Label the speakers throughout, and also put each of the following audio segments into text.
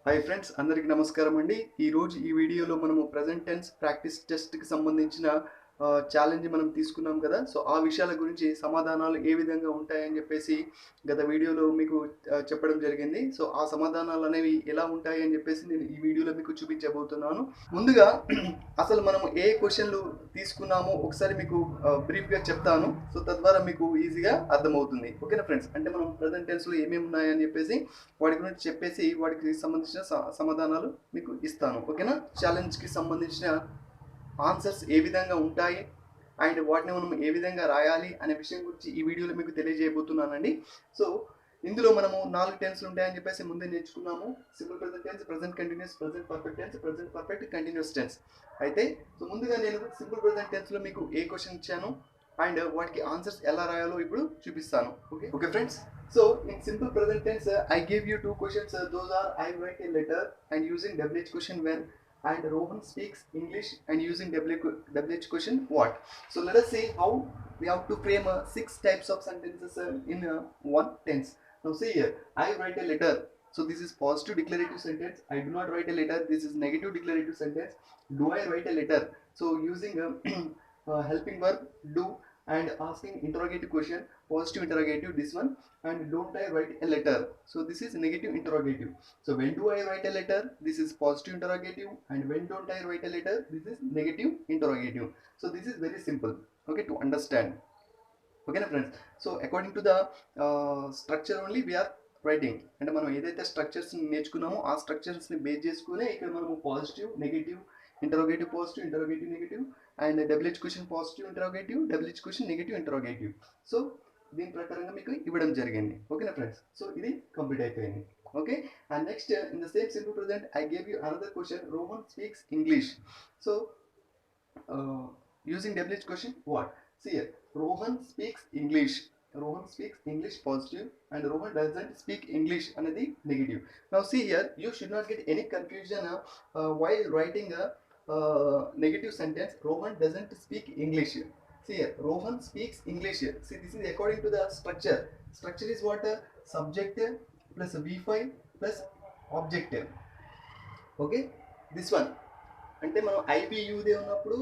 Speaker 1: Hi friends, అందరికీ నమస్కారం అండి. ఈరోజు ఈ వీడియోలో మనము ప్రెజెంట్ టెన్స్ ప్రాక్టీస్ టెస్ట్‌కి సంబంధించిన ఛాలెంజ్ మనం తీసుకున్నాం కదా! సో, ఆ విషయాల గురించి సమాధానాలు ఏ విధంగా ఉంటాయని చెప్పేసి గత వీడియోలో మీకు చెప్పడం జరిగింది. సో, ఆ సమాధానాలనేవి ఎలా ఉంటాయి అని చెప్పేసి నేను ఈ వీడియోలో మీకు చూపించబోతున్నాను. ముందుగా అసలు మనము ఏ క్వెషన్‌లు తీసుకున్నామో ఒకసారి మీకు బ్రీఫ్‌గా చెప్తాను. సో, తద్వారా మీకు ఈజీగా అర్థమవుతుంది. ఓకేనా ఫ్రెండ్స్? అంటే మనం ప్రెజెంట్ టెన్స్‌లో ఏమేమి ఉన్నాయని చెప్పేసి వాటి గురించి చెప్పేసి వాటికి సంబంధించిన సమాధానాలు మీకు ఇస్తాను. ఓకేనా? ఛాలెంజ్‌కి సంబంధించిన ఆన్సర్స్ ఏ విధంగా ఉంటాయి అండ్ వాటిని మనం ఏ విధంగా రాయాలి అనే విషయం గురించి ఈ వీడియోలో మీకు తెలియజేయబోతున్నానండి. సో, ఇందులో మనము 4 టెన్స్‌లు ఉంటాయని చెప్పేసి ముందే నేర్చుకున్నాము. Simple present tense, present continuous, present perfect tense, present perfect continuous tense. అయితే ముందుగా నేను సింపుల్ ప్రెజెంట్ టెన్స్‌లో మీకు ఏ క్వెషన్ ఇచ్చాను అండ్ వాటికి ఆన్సర్స్ ఎలా రాయాలో ఇప్పుడు చూపిస్తాను. Okay friends. So in simple present tense, I gave you two questions. Those are I write a letter and using WH question when, and Rohan speaks English and using WH question what. So let us see how we have to frame 6 types of sentences in one tense. Now see here, I write a letter. So this is positive declarative sentence. I do not write a letter. This is negative declarative sentence. Do I write a letter? So using helping verb do and asking interrogative question, positive interrogative this one, and don't I write a letter. So this is negative interrogative. So when do I write a letter? This is positive interrogative, and when don't I write a letter? This is negative interrogative. So this is very simple, okay, to understand. Okay na friends. So according to the structure only we are writing. అంటే మనం ఏదైతే స్ట్రక్చర్స్ని నేర్చుకున్నామో ఆ స్ట్రక్చర్స్ని base చేసుకునే ఇక్కడ మనము positive, negative, interrogative positive, interrogative negative and WH question positive interrogative, WH question negative interrogative. So దీని ప్రకారంగా మీకు ఇవ్వడం జరిగింది. ఓకేనా ఫ్రెండ్స్? సో ఇది కంప్లీట్ అయిపోయింది. Okay, and next in the same simple present I gave you another question, Rohan speaks English. So using WH question what? See here, Rohan speaks English. Rohan speaks English positive and Rohan doesn't speak English another negative. Now see here, you should not get any confusion while writing a negative sentence. Rohan doesn't speak English. See here, Rohan speaks English. See, this is according to the structure. Structure is what? Subject plus V5 plus object. Okay, this one. అంటే మనం ఐబియుదే ఉన్నప్పుడు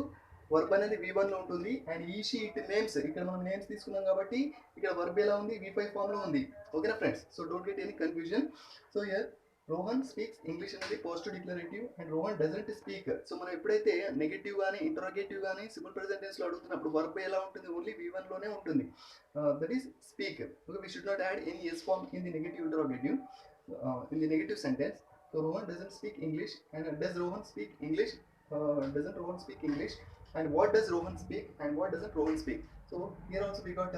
Speaker 1: verb అనేది V1లో ఉంటుంది and ఈ sheet names ఇక్కడ మనం names తీసుకున్నాం కాబట్టి ఇక్కడ వర్బ్ ఎలా ఉంది, V5 ఫామ్లో ఉంది. ఓకేనా friends? So don't get any confusion. So here Rohan speaks English అనేది positive declarative and Rohan doesn't speak. So మనం ఎప్పుడైతే నెగటివ్ కానీ ఇంటరోగేటివ్ కానీ సింపుల్ ప్రెజెంట్ టెన్స్లో అడుగుతున్నప్పుడు వర్బ్ ఎలా ఉంటుంది, ఓన్లీ V1లోనే ఉంటుంది. That is speak. Okay, we should not add any S form in the negative interrogative in the negative sentence. So Rohan doesn't speak English, and does Rohan speak English? Doesn't Rohan speak English? And what does Rohan speak? And what doesn't Rohan speak? So here also we got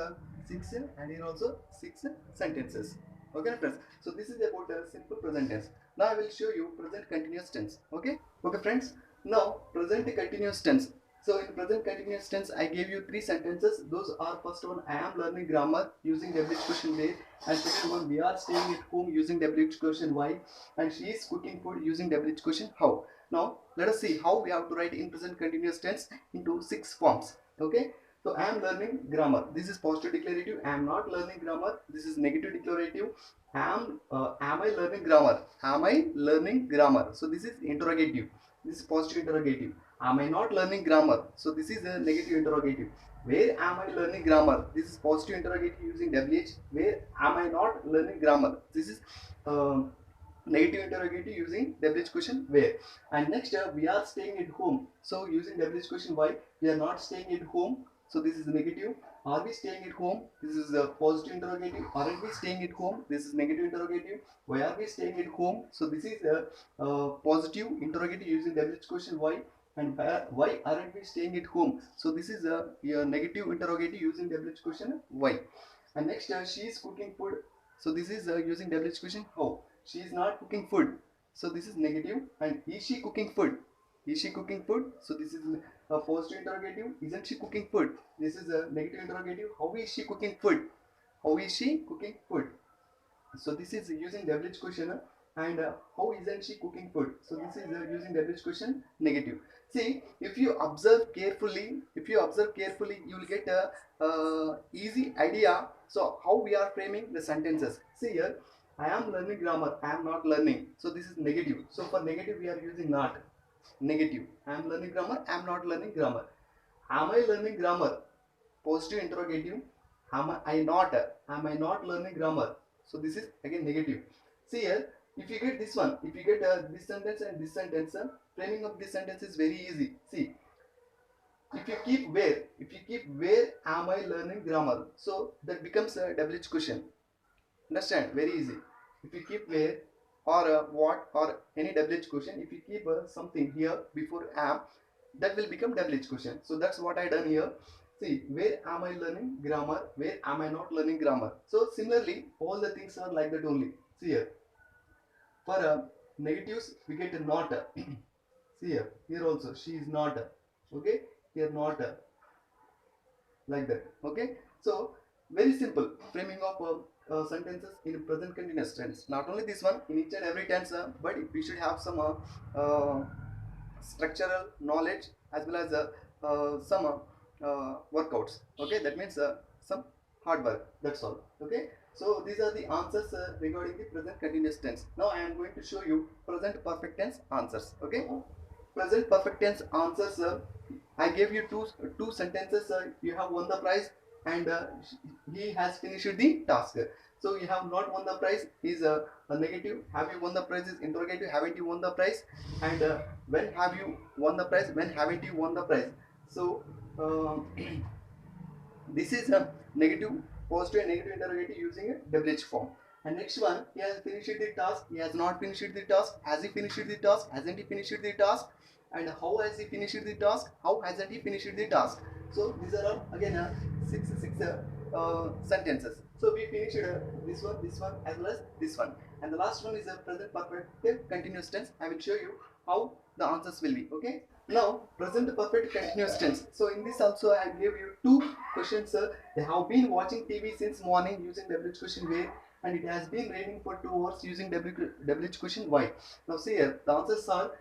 Speaker 1: 6 and here also 6 sentences. Okay friends. So this is about simple present tense. Now I will show you present continuous tense. Okay friends. Now present continuous tense. So in present continuous tense, I gave you 3 sentences. Those are, first one, I am learning grammar using WH question where, and second one, we are staying at home using WH question why, and she is cooking food using WH question how. Now let us see how we have to write in present continuous tense into 6 forms. Okay, so I am learning grammar. This is positive declarative. I am not learning grammar. This is negative declarative. Am I learning grammar? Am I learning grammar? So this is interrogative. This is positive interrogative. Am I not learning grammar? So this is a negative interrogative. Where am I learning grammar? This is positive interrogative using WH. Where am I not learning grammar? This is negative interrogative using WH question where. And next we are staying at home. So using WH question why, we are not staying at home. So this is negative. Are we staying at home? This is a positive interrogative. Aren't we staying at home? This is negative interrogative. Why are we staying at home? So this is a positive interrogative using WH question why. And why aren't we staying at home? So this is a negative interrogative using WH question why. And next she is cooking food. So this is using WH question how. She is not cooking food. So this is negative. And is she cooking food? Is she cooking food? So this is a positive interrogative. Isn't she cooking food? This is a negative interrogative. How is she cooking food? How is she cooking food? So this is using WH question and how isn't she cooking food? So this is using WH question negative. See, if you observe carefully, you will get a easy idea. So how we are framing the sentences. See here, I am learning grammar. I am not learning. So this is negative. So for negative we are using not. Negative. I am learning grammar. I am not learning grammar. Am I learning grammar? Positive interrogative. Am I not? Am I not learning grammar? So this is again negative. See here, if you get this one, if you get this sentence and this sentence, framing of this sentence is very easy. See, if you keep where am I learning grammar, so that becomes a WH question. Understand? Very easy. If you keep where or what or any WH question, if you keep something here before am, that will become WH question. So that's what I done here. See, where am I learning grammar? Where am I not learning grammar? So similarly, all the things are like that only. See here. For negatives, we get a not. See here also, she is not. Okay, here not like that. Okay, so very simple framing of sentences in present continuous tense. Not only this one, in each and every tense, but we should have some structural knowledge as well as some workouts. Okay, that means some hard work. That's all. Okay, so these are the answers regarding the present continuous tense. Now I am going to show you present perfect tense answers. Okay, present perfect tense answers. I gave you two sentences. You have won the prize, and he has finished the task. So you have not won the prize is a negative. Have you won the prize is interrogative. Haven't you won the prize? And when have you won the prize? When haven't you won the prize? So this is a negative, positive and negative interrogative using a WH form. And next one, he has finished the task. He has not finished the task. Has he finished the task? Hasn't he finished the task? And how has he finished the task? How hasn't he finished the task? So these are all again six sentences. So we finished this one as well as this one. And the last one is a present perfect continuous tense. I will show you how the answers will be. Okay. Now present perfect continuous tense. So in this also I gave you two questions. They have been watching TV since morning using WH question where, and it has been raining for 2 hours using WH question why. Now see here, the answers are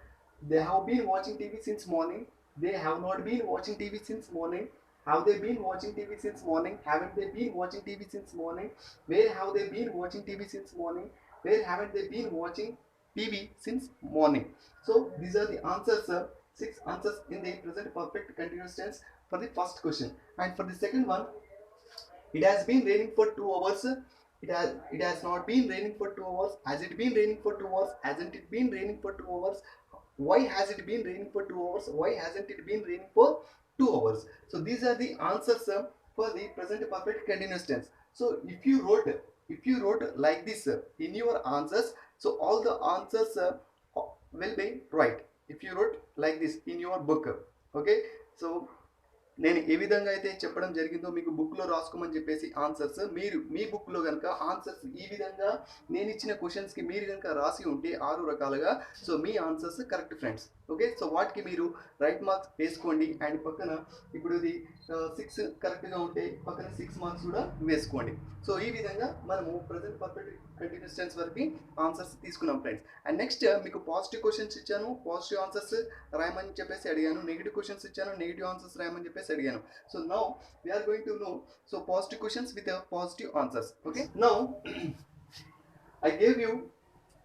Speaker 1: they have been watching TV since morning. They have not been watching TV since morning. Have they been watching TV since morning? Haven't they been watching TV since morning? Where have they been watching TV since morning? Where haven't they been watching TV since morning? So these are the answers, six answers in the present perfect continuous tense for the first question. And for the second one, it has been raining for 2 hours. It has not been raining for 2 hours. Has it been raining for 2 hours? Hasn't it been raining for 2 hours? Why has it been raining for 2 hours? Why hasn't it been raining for 2 hours? So these are the answers for the present perfect continuous tense. So if you wrote like this in your answers, so all the answers will be right. If you wrote like this in your book, okay. So నేను ఏ విధంగా అయితే చెప్పడం జరిగిందో మీకు బుక్లో రాసుకోమని చెప్పేసి answers మీరు మీ బుక్లో కనుక ఆన్సర్స్ ఈ విధంగా నేను ఇచ్చిన క్వశ్చన్స్కి మీరు కనుక రాసి ఉంటే 6 రకాలుగా, సో మీ answers correct friends. Okay, so వాటికి మీరు రైట్ మార్క్స్ వేసుకోండి. అండ్ పక్కన ఇప్పుడు ఇది 6 కరెక్ట్గా ఉంటే పక్కన 6 మార్క్స్ కూడా వేసుకోండి. సో ఈ విధంగా మనము ప్రజెంట్ పర్ఫెక్ట్ కంటిన్యూస్ టెన్స్ వరకు ఆన్సర్స్ తీసుకున్నాం ఫ్రెండ్స్. అండ్ నెక్స్ట్ మీకు పాజిటివ్ క్వశ్చన్స్ ఇచ్చాను, పాజిటివ్ ఆన్సర్స్ రాయమని చెప్పేసి అడిగాను. నెగిటివ్ క్వశ్చన్స్ ఇచ్చాను, నెగిటివ్ ఆన్సర్స్ రాయమని చెప్పేసి అడిగాను. So now we are going to know so positive questions with positive answers. Okay, now I gave you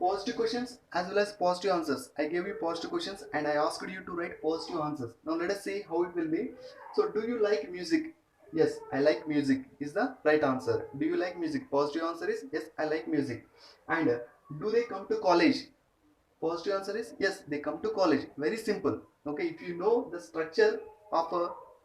Speaker 1: positive questions as well as positive answers. I gave you positive questions and I asked you to write positive answers. Now let us see how it will be. So do you like music? Yes, I like music is the right answer. Do you like music? Positive answer is yes, I like music. And do they come to college? Positive answer is yes, they come to college. Very simple. Okay, if you know the structure of a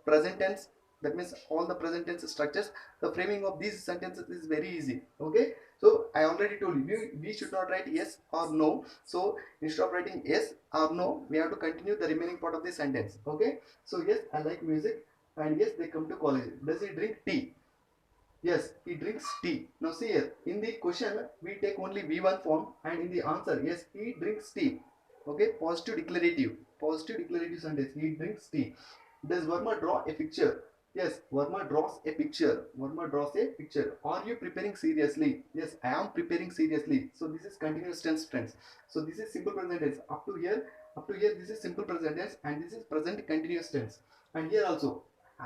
Speaker 1: present tense, that means all the present tense structures, the framing of these sentences is very easy. Okay, so I already told you we should not write yes or no. So instead of writing yes or no, we have to continue the remaining part of the sentence. Okay, so yes, I like music, and yes, they come to college. Does he drink tea? Yes, he drinks tea. Now see here, in the question we take only V1 form, and in the answer, yes, he drinks tea. Okay, positive declarative sentence. He drinks tea. Does Verma draw a picture? Yes, Verma draws a picture. Verma draws a picture. Are you preparing seriously? Yes, I am preparing seriously. So this is continuous tense, friends. So this is simple present tense. Up to here, this is simple present tense, and this is present continuous tense. And here also,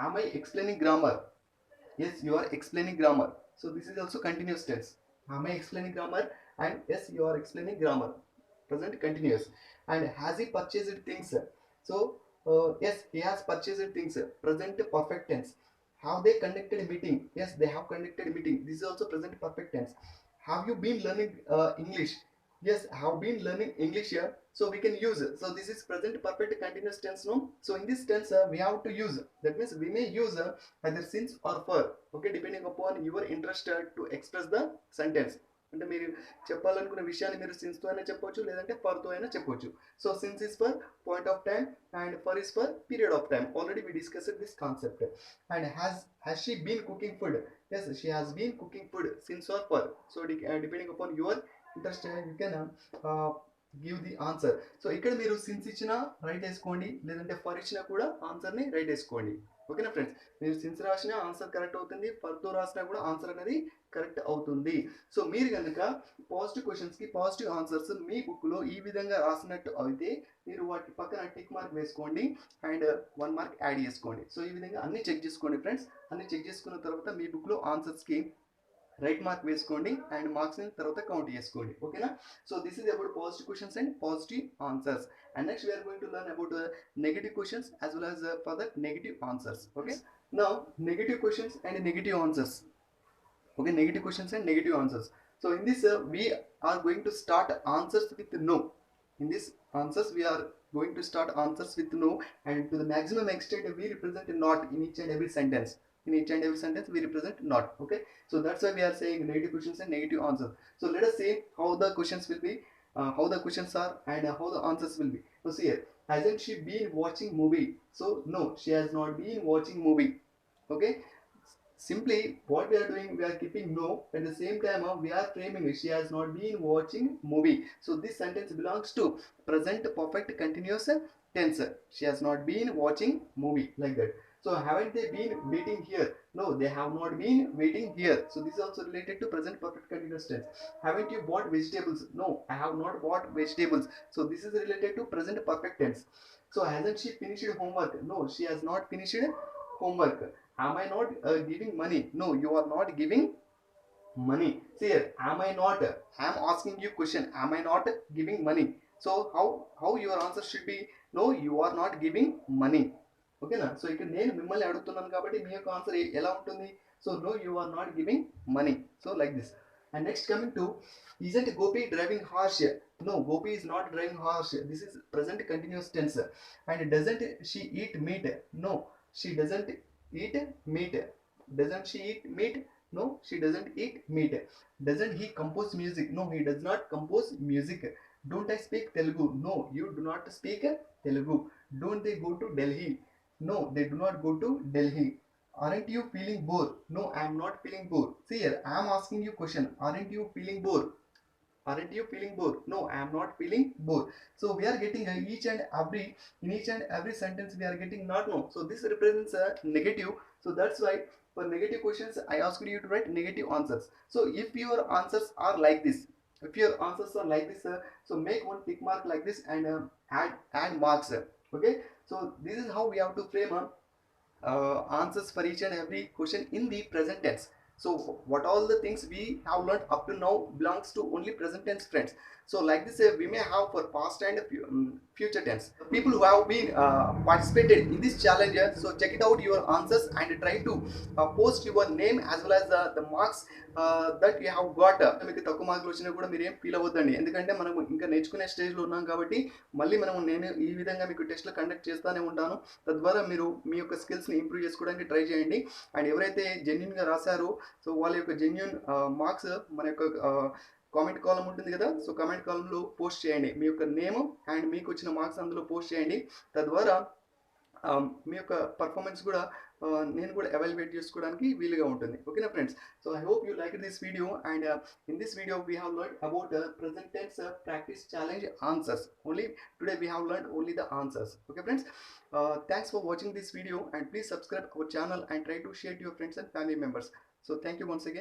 Speaker 1: am I explaining grammar? Yes, you are explaining grammar. So this is also continuous tense. Am I explaining grammar? and yes, you are explaining grammar, present continuous. And has he purchased things? So yes, he has purchased things, present perfect tense. Have they conducted a meeting? Yes, they have conducted a meeting. This is also present perfect tense. Have you been learning English? Yes, have been learning English here. So we can use it. So this is present perfect continuous tense, no? So in this tense, we have to use. That means we may use either since or for. Okay, depending upon your interest to express the sentence. అంటే మీరు చెప్పాలనుకున్న విషయాన్ని మీరు since తో అయినా చెప్పొచ్చు, లేదంటే for తో అయినా చెప్పొచ్చు. So since is for point of time and for is for period of time. Already we discussed this concept. And has she been cooking food? Yes, she has been cooking food since or for. So depending upon your interest, you can give the answer. So ఇక్కడ మీరు since ఇచ్చినా right వేసుకోండి, లేదంటే for ఇచ్చినా కూడా ఆన్సర్ని right వేసుకోండి. ఓకేనా ఫ్రెండ్స్, మీరు సిన్స్ రాసినా ఆన్సర్ కరెక్ట్ అవుతుంది, ఫర్తో రాసినా కూడా ఆన్సర్ అనేది కరెక్ట్ అవుతుంది. సో మీరు కనుక పాజిటివ్ క్వశ్చన్స్కి పాజిటివ్ ఆన్సర్స్ మీ బుక్లో ఈ విధంగా రాసినట్టు అయితే మీరు వాటి పక్కన టిక్ మార్క్ వేసుకోండి అండ్ 1 మార్క్ యాడ్ చేసుకోండి. సో ఈ విధంగా అన్ని చెక్ చేసుకోండి ఫ్రెండ్స్. అన్ని చెక్ చేసుకున్న తర్వాత మీ బుక్లో ఆన్సర్స్కి రైట్ మార్క్ వేసుకోండి అండ్ మార్క్స్ తర్వాత కౌంట్ చేసుకోండి. ఓకేనా? So this is about positive questions and positive answers. And next we're going to learn about negative questions as well as for the negative answers. Okay, now negative questions and negative answers. Okay, negative questions and negative answers. So in this we are going to start answers with no. In this answers we are going to start answers with no, and to the maximum extent we represent not in each and every sentence. In each and every sentence we represent not. Okay, so that's why we are saying negative questions and negative answers. So let us see how the questions will be, how the questions are, and how the answers will be. So see here, hasn't she been watching movie? So no, she has not been watching movie. Okay, simply what we are doing, we are keeping no, at the same time we are framing she has not been watching movie. So this sentence belongs to present perfect continuous tense. She has not been watching movie, like that. So haven't they been waiting here? No, they have not been waiting here. So this is also related to present perfect continuous tense. Haven't you bought vegetables? No, I have not bought vegetables. So this is related to present perfect tense. So hasn't she finished homework? No, she has not finished homework. Am I not giving money? No, you are not giving money. See here, am I not? I am asking you question. Am I not giving money? So how your answer should be? No, you are not giving money. ఓకేనా? So ఇక్కడ నేను మిమ్మల్ని అడుగుతున్నాను కాబట్టి మీ యొక్క answer ఎలా ఉంటుంది? So no, you are not giving money. So like this. And next coming to, isn't Gopi driving harsh? No, Gopi is not driving harsh. This is present continuous tense. And doesn't she eat meat? No, she doesn't eat meat. Doesn't she eat meat? No, she doesn't eat meat. Doesn't he compose music? No, he does not compose music. Don't I speak Telugu? No, you do not speak Telugu. Don't they go to Delhi? No, they do not go to Delhi. Aren't you feeling bored? No, I am not feeling bored. See here, I am asking you question. Aren't you feeling bored? Aren't you feeling bored? No, I am not feeling bored. So we are getting in each and every sentence we are getting not no. So this represents a negative. So that's why for negative questions I asked you to write negative answers. So if your answers are like this, so make one tick mark like this and add marks. Okay, so this is how we have to frame answers for each and every question in the present tense. So what all the things we have learned up to now belongs to only present tense, friends. So like this we may have for past and future tense. People who have been participated in this challenge, so check it out your answers and try to post your name as well as the marks that you have got. మీకు తక్కువ మార్కులు వచ్చినా కూడా మీరు ఏం feel అవ్వద్దండి, ఎందుకంటే మనం ఇంకా నేర్చుకునే స్టేజ్లో ఉన్నాం కాబట్టి మళ్ళీ నేను ఈ విధంగా మీకు టెస్ట్లు కండక్ట్ చేస్తూనే ఉంటాను. తద్వారా మీరు మీ యొక్క స్కిల్స్ని ఇంప్రూవ్ చేసుకోవడానికి ట్రై చేయండి. అండ్ ఎవరైతే జెన్యున్గా రాశారో సో వాళ్ళ యొక్క జెన్యున్ మార్క్స్ మన యొక్క కామెంట్ కాలం ఉంటుంది కదా, సో కామెంట్ కాలంలో పోస్ట్ చేయండి మీ యొక్క నేమ్ అండ్ మీకు వచ్చిన మార్క్స్ అందులో పోస్ట్ చేయండి. తద్వారా మీ యొక్క పర్ఫార్మెన్స్ కూడా నేను కూడా ఎవాల్యుయేట్ చేసుకోవడానికి వీలుగా ఉంటుంది. ఓకేనా friends? So I hope you like this video and in this video we have learn about present tense practice challenge answers. Only today we have learned only the answers. Okay friends, thanks for watching this video and please subscribe our channel and try to share to your friends and family members. So thank you once again.